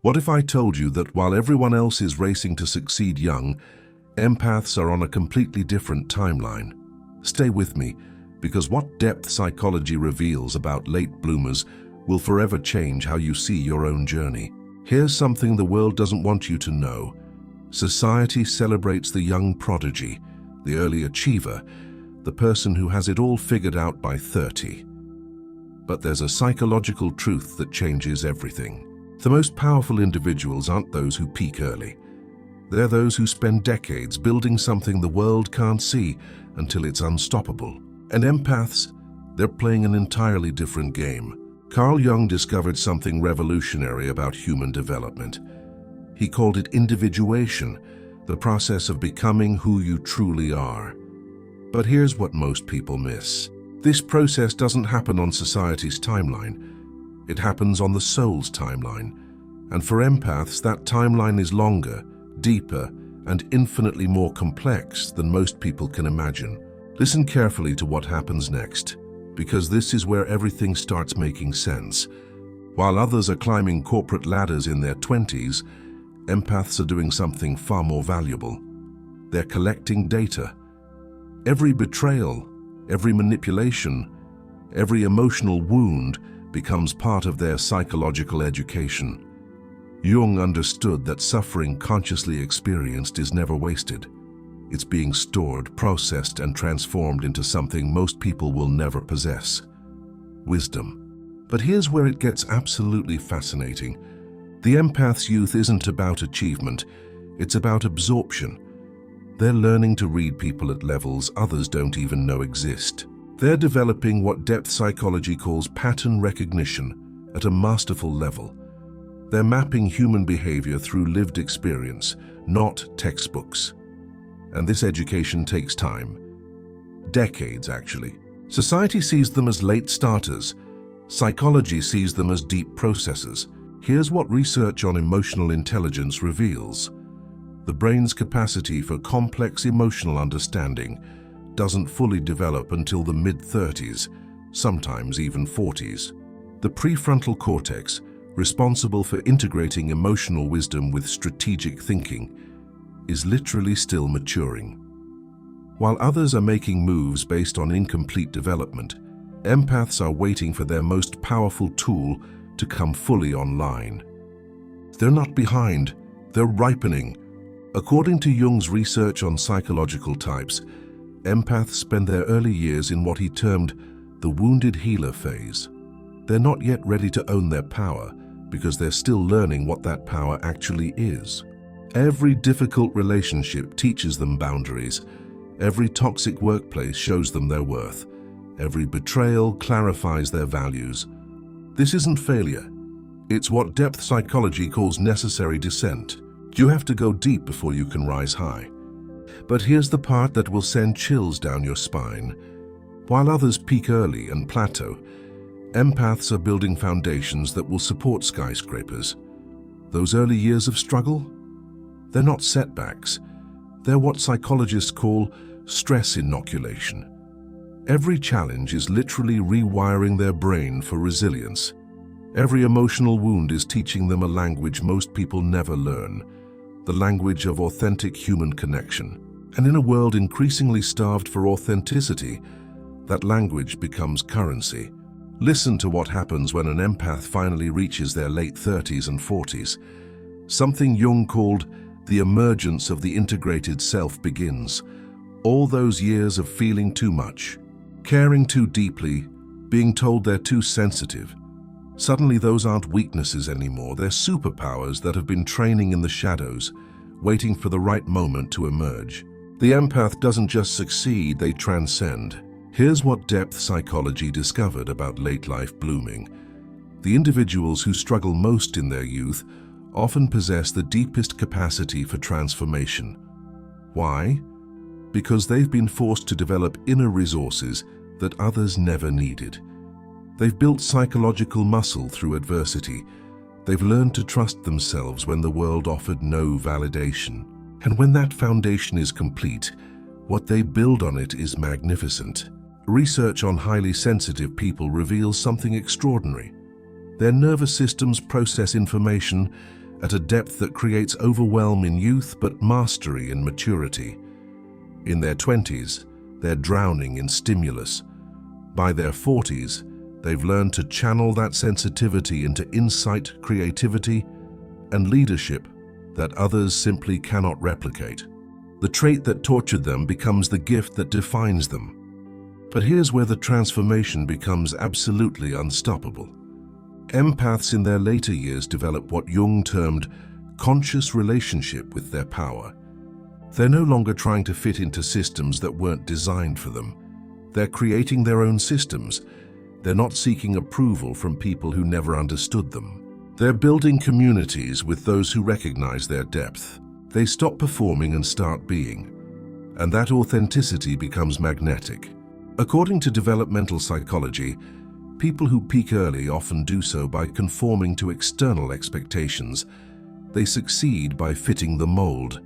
What if I told you that while everyone else is racing to succeed young, empaths are on a completely different timeline? Stay with me, because what depth psychology reveals about late bloomers will forever change how you see your own journey. Here's something the world doesn't want you to know. Society celebrates the young prodigy, the early achiever, the person who has it all figured out by 30. But there's a psychological truth that changes everything. The most powerful individuals aren't those who peak early. They're those who spend decades building something the world can't see until it's unstoppable. And empaths, they're playing an entirely different game. Carl Jung discovered something revolutionary about human development. He called it individuation, the process of becoming who you truly are. But here's what most people miss. This process doesn't happen on society's timeline. It happens on the soul's timeline. And for empaths, that timeline is longer, deeper, and infinitely more complex than most people can imagine. Listen carefully to what happens next, because this is where everything starts making sense. While others are climbing corporate ladders in their 20s, empaths are doing something far more valuable. They're collecting data. Every betrayal, every manipulation, every emotional wound becomes part of their psychological education. Jung understood that suffering consciously experienced is never wasted. It's being stored, processed, and transformed into something most people will never possess: wisdom. But here's where it gets absolutely fascinating. The empath's youth isn't about achievement, it's about absorption. They're learning to read people at levels others don't even know exist. They're developing what depth psychology calls pattern recognition at a masterful level. They're mapping human behavior through lived experience, not textbooks. And this education takes time. Decades, actually. Society sees them as late starters. Psychology sees them as deep processors. Here's what research on emotional intelligence reveals. The brain's capacity for complex emotional understanding doesn't fully develop until the mid-30s, sometimes even 40s. The prefrontal cortex, responsible for integrating emotional wisdom with strategic thinking, is literally still maturing. While others are making moves based on incomplete development, empaths are waiting for their most powerful tool to come fully online. They're not behind, they're ripening. According to Jung's research on psychological types, empaths spend their early years in what he termed the wounded healer phase. They're not yet ready to own their power because they're still learning what that power actually is. Every difficult relationship teaches them boundaries. Every toxic workplace shows them their worth. Every betrayal clarifies their values. This isn't failure. It's what depth psychology calls necessary descent. You have to go deep before you can rise high. But here's the part that will send chills down your spine. While others peak early and plateau, empaths are building foundations that will support skyscrapers. Those early years of struggle? They're not setbacks. They're what psychologists call stress inoculation. Every challenge is literally rewiring their brain for resilience. Every emotional wound is teaching them a language most people never learn, the language of authentic human connection. And in a world increasingly starved for authenticity, that language becomes currency. Listen to what happens when an empath finally reaches their late 30s and 40s. Something Jung called the emergence of the integrated self begins. All those years of feeling too much, caring too deeply, being told they're too sensitive. Suddenly those aren't weaknesses anymore, they're superpowers that have been training in the shadows, waiting for the right moment to emerge. The empath doesn't just succeed, they transcend. Here's what depth psychology discovered about late life blooming. The individuals who struggle most in their youth often possess the deepest capacity for transformation. Why? Because they've been forced to develop inner resources that others never needed. They've built psychological muscle through adversity. They've learned to trust themselves when the world offered no validation. And when that foundation is complete, what they build on it is magnificent. Research on highly sensitive people reveals something extraordinary. Their nervous systems process information at a depth that creates overwhelm in youth but mastery in maturity. In their 20s, they're drowning in stimulus. By their 40s, they've learned to channel that sensitivity into insight, creativity, and leadership that others simply cannot replicate. The trait that tortured them becomes the gift that defines them. But here's where the transformation becomes absolutely unstoppable. Empaths in their later years develop what Jung termed conscious relationship with their power. They're no longer trying to fit into systems that weren't designed for them. They're creating their own systems. They're not seeking approval from people who never understood them. They're building communities with those who recognize their depth. They stop performing and start being. And that authenticity becomes magnetic. According to developmental psychology, people who peak early often do so by conforming to external expectations. They succeed by fitting the mold.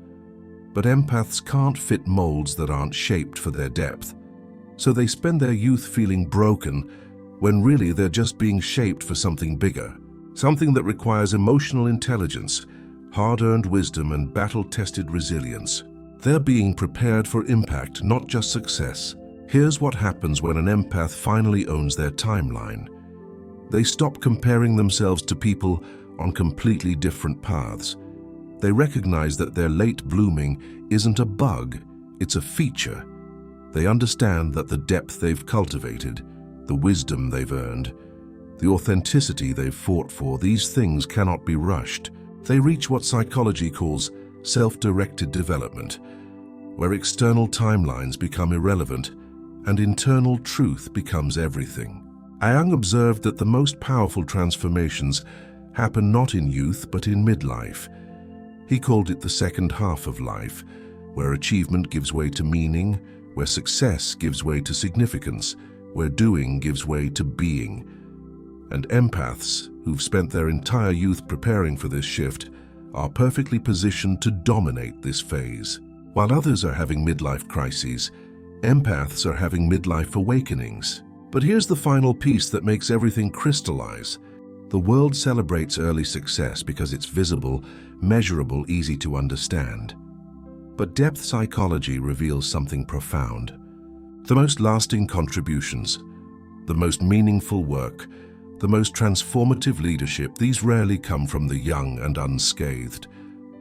But empaths can't fit molds that aren't shaped for their depth. So they spend their youth feeling broken when really they're just being shaped for something bigger, something that requires emotional intelligence, hard-earned wisdom, and battle-tested resilience. They're being prepared for impact, not just success. Here's what happens when an empath finally owns their timeline. They stop comparing themselves to people on completely different paths. They recognize that their late blooming isn't a bug, it's a feature. They understand that the depth they've cultivated, the wisdom they've earned, the authenticity they've fought for, these things cannot be rushed. They reach what psychology calls self-directed development, where external timelines become irrelevant and internal truth becomes everything. Jung observed that the most powerful transformations happen not in youth but in midlife. He called it the second half of life, where achievement gives way to meaning, where success gives way to significance, where doing gives way to being. And empaths, who've spent their entire youth preparing for this shift, are perfectly positioned to dominate this phase. While others are having midlife crises, empaths are having midlife awakenings. But here's the final piece that makes everything crystallize. The world celebrates early success because it's visible, measurable, easy to understand. But depth psychology reveals something profound. The most lasting contributions, the most meaningful work, the most transformative leadership, these rarely come from the young and unscathed.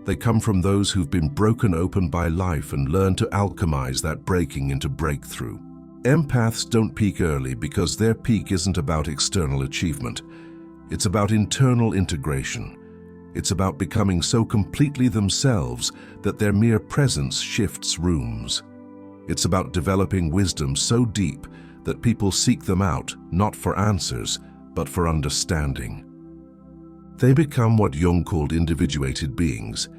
They come from those who've been broken open by life and learned to alchemize that breaking into breakthrough. Empaths don't peak early because their peak isn't about external achievement. It's about internal integration. It's about becoming so completely themselves that their mere presence shifts rooms. It's about developing wisdom so deep that people seek them out, not for answers, but for understanding. They become what Jung called individuated beings,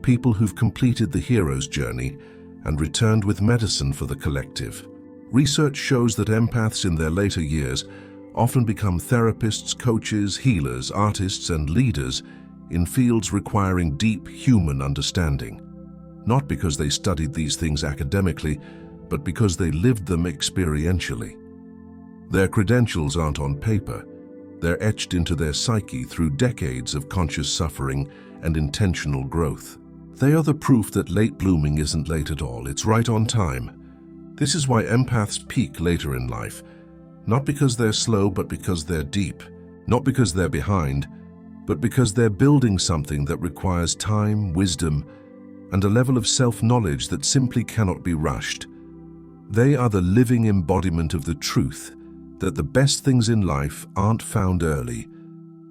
people who've completed the hero's journey and returned with medicine for the collective. Research shows that empaths in their later years often become therapists, coaches, healers, artists, and leaders in fields requiring deep human understanding. Not because they studied these things academically, but because they lived them experientially. Their credentials aren't on paper. They're etched into their psyche through decades of conscious suffering and intentional growth. They are the proof that late blooming isn't late at all, it's right on time. This is why empaths peak later in life, not because they're slow, but because they're deep. Not because they're behind, but because they're building something that requires time, wisdom, and a level of self-knowledge that simply cannot be rushed. They are the living embodiment of the truth that the best things in life aren't found early.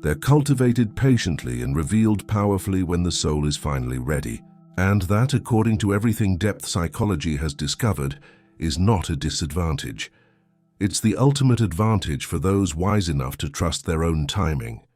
They're cultivated patiently and revealed powerfully when the soul is finally ready. And that, according to everything depth psychology has discovered, is not a disadvantage. It's the ultimate advantage for those wise enough to trust their own timing.